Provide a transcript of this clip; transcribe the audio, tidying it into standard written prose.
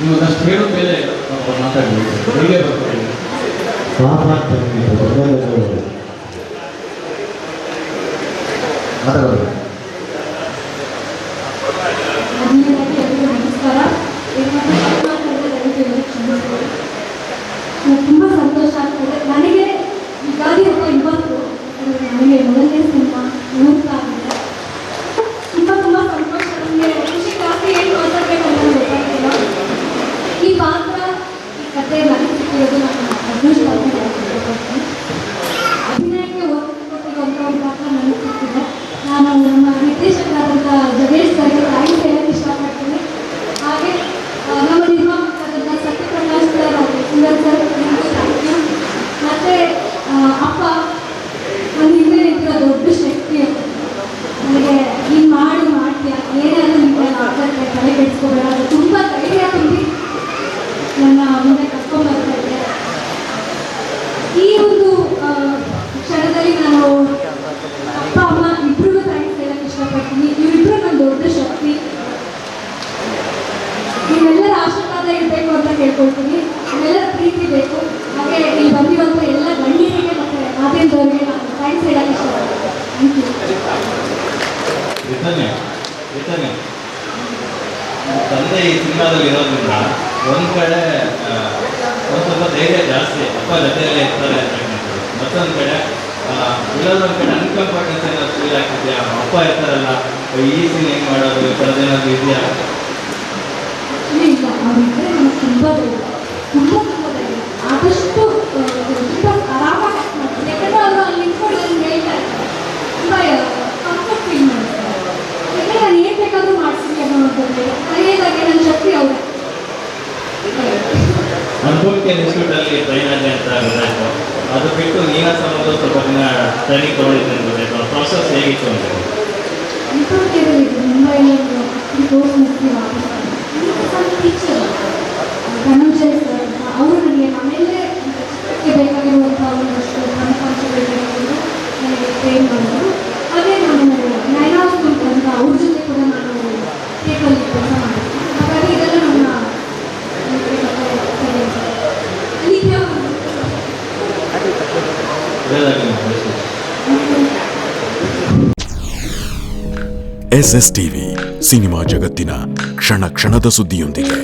ನೀವು ಒಂದಷ್ಟು ಹೇಳೋ ಮೇಲೆ ಮಾತಾಡಬೇಕು. ಹೇಗೆ ಬರ್ತಾರೆ ಮಾತಾಡೋದು. ನಮಸ್ಕಾರ. ತುಂಬ ಸಂತೋಷ ಆಗ್ತದೆ ನನಗೆ. ಯುಗಾದಿ ಹಬ್ಬ ಇವತ್ತು ನನಗೆ ಮೊದಲನೇ ಸಿನಿಮಾ ಆಗಿದೆ. ತುಂಬ ಸಂತೋಷ. ನನಗೆ ಖುಷಿ ಜಾಸ್ತಿ ಏನು ಮಾತಾಡಬೇಕು ಅಂತ ಗೊತ್ತಾಗ್ತಿಲ್ಲ. ಈ ಪಾತ್ರ ಈ ಕಥೆ ನನಗೆ ಸಿಕ್ಕಿರೋದು ನನ್ನ ಅದೃಷ್ಟ ಅಂತ ಹೇಳ್ತೀನಿ. ಅಭಿನಯಕ್ಕೆ ಒಪ್ಪಿಕೊಟ್ಟಿರುವಂಥ ಒಂದು ಪಾತ್ರ ನನಗೆ ಸಿಕ್ಕಿದೆ. ನಾನು ನಮ್ಮ ನಿರ್ದೇಶಕರಾದಂಥ ಜಗೇಶ್ ಸರ್ಗೆ ಥ್ಯಾಂಕ್ಸ್ ಹೇಳಕ್ಕೆ ಇಷ್ಟಪಡ್ತೀನಿ. ಹಾಗೆ ನಮ್ಮ ನಿರ್ಮಾಪಕರಾದಂಥ ಸತ್ಯಪ್ರಕಾಶ್ ಸರ್ ಹಾಗೂ ಸುಂದರ್ ಸರ್ ಥ್ಯಾಂಕ್ ಯು. ಮತ್ತು ಅಪ್ಪ ನನ್ನ ಹಿಂದೆ ನಿಂತಿರೋ ದೊಡ್ಡ ಶಕ್ತಿ ಅದು. ನನಗೆ ನೀನು ಮಾಡ್ತೀಯ ಏನಾದರೂ ನಿಮಗೆ ಆಗತ್ತೆ, ತಲೆ ಕೆಡಿಸ್ಕೋಬೇಡ, ಅದು ತುಂಬ ಧೈರ್ಯ ತುಂಬಿ ನನ್ನ ಮುಂದೆ ಕರ್ಕೊಂಡ್ಬರ್ತಾ ಇದ್ದೆ. ಈ ಒಂದು ಕ್ಷಣದಲ್ಲಿ ನಾನು ಅಪ್ಪ ಅಮ್ಮ ಇಬ್ಬರಿಗೂ ಥ್ಯಾಂಕ್ಸ್ ಹೇಳಕ್ಕೆ ಇಷ್ಟಪಡ್ತೀನಿ. ಇವರಿಬ್ಬರು ನನ್ನ ದೊಡ್ಡ ಶಕ್ತಿ. ನೀವೆಲ್ಲರ ಆಶೀರ್ವಾದ ಇರಬೇಕು ಅಂತ ಕೇಳ್ಕೊಳ್ತೀನಿ. ನಿಮ್ಮೆಲ್ಲರ ಪ್ರೀತಿ ಬೇಕು. ಹಾಗೆ ಇಲ್ಲಿ ಬಂದಿರುವಂಥ ಎಲ್ಲ ಗಣ್ಯರಿಗೆ ಮತ್ತು ಮಾಧ್ಯಮದವರಿಗೆ ನಾನು ಥ್ಯಾಂಕ್ಸ್ ಹೇಳಕ್ಕೆ ಇಷ್ಟಪಡ್ತೀನಿ. Thank you. ತಂದೆ ಈ ಸಿನಿಮಾದಲ್ಲಿ ಇರೋದ್ರಿಂದ ಒಂದು ಕಡೆ ಒಂದು ಸ್ವಲ್ಪ ಧೈರ್ಯ ಜಾಸ್ತಿ, ಅಪ್ಪ ಜೊತೆಯಲ್ಲೇ ಇರ್ತಾರೆ ಅಂತ ಹೇಳ್ತಾರೆ. ಮತ್ತೊಂದು ಕಡೆ ಇಲ್ಲೊಂದು ಕಡೆ ಅನ್ಕಂಫರ್ಟೆನ್ಸ್ ಏನಾದ್ರು ಫೀಲ್ ಆಗ್ತಿದೆಯಾ? ಅಪ್ಪ ಇರ್ತಾರಲ್ಲ, ಈ ಸೀನ್ ಹೆಂಗೆ ಮಾಡೋದು, ಈ ಥರದ್ದು ಏನಾದ್ರು ಇದೆಯಾ? ಇಲ್ಲ, ಅವರಿದ್ದರೆ ನಮಗೆ ತುಂಬ ಧೈರ್ಯ, ಆದಷ್ಟು ತುಂಬ ಆರಾಮಾಗಿ ಮಾಡ್ತಾರೆ. ಯಾಕಂದರೆ ಅವರು ಅಲ್ಲಿ ನಿಂತ್ಕೊಂಡು ನನಗೆ ಹೇಳ್ತಾ ಇರ್ತಾರೆ, ತುಂಬ ಕಂಫರ್ಟ್ ಫೀಲ್ ಮಾಡ್ತಾರೆ. ಯಾಕಂದರೆ ನಾನು ಏನು ಬೇಕಾದರೂ ಮಾಡ್ತೀನಿ ಅನ್ನೋದು ಕಲಿಯೋದಾಗೆ ನನ್ನ ಶಕ್ತಿ ಅವರೇ. ಅನುಭವಿಕೆ ಇನ್ಸ್ಟಿಟ್ಯೂಟಲ್ಲಿ ಟ್ರೈನ್ ಆಗಿ ಅಂತ ಗೊತ್ತಾಯಿತು. ಅದು ಬಿಟ್ಟು ನೀನಾಸಮದು ಸ್ವಲ್ಪ ದಿನ ಟ್ರೈನಿಂಗ್ ತೊಗೊಂಡಿದ್ದೆ ಅಂತ ಗೊತ್ತಾಯಿತು. ಪ್ರಾಸೆಸ್ ಹೇಗಿತ್ತು ಅಂತ ಅನುಭವಿಕೆಯಲ್ಲಿ ಮುಂಬೈಯಲ್ಲಿ ಕೋರ್ಸ್ ಮುಗಿಸಿ ವಾಪಸ್ ಟೀಚರ್ ಧನಂಜಯ್ ಸರ್ ಅಂತ ಅವರು ನನಗೆ ಮನೆಯಲ್ಲೇ ಚಿತ್ರಕ್ಕೆ ಬೇಕಾಗಿರುವಂಥ ಒಂದಷ್ಟು ಫಂಕ್ಷನ್ಗಳು ನನಗೆ ಟ್ರೈನ್ ಮಾಡಿದ್ರು. ಹಾಗೆ ನಾನು ನೈನಾ ಸ್ಕೂಲ್ ಅಂತ ಅವ್ರ ಜೊತೆ ಕೂಡ ನಾನು ಕೇಕಲ್ಲಿ ಕೆಲಸ ಮಾಡಿದ್ದೆ. ಹಾಗಾಗಿ ಇದೆಲ್ಲ ನನ್ನ SS ಟಿವಿ ಸಿನಿಮಾ ಜಗತ್ತಿನ ಕ್ಷಣ ಕ್ಷಣದ ಸುದ್ದಿಯೊಂದಿಗೆ.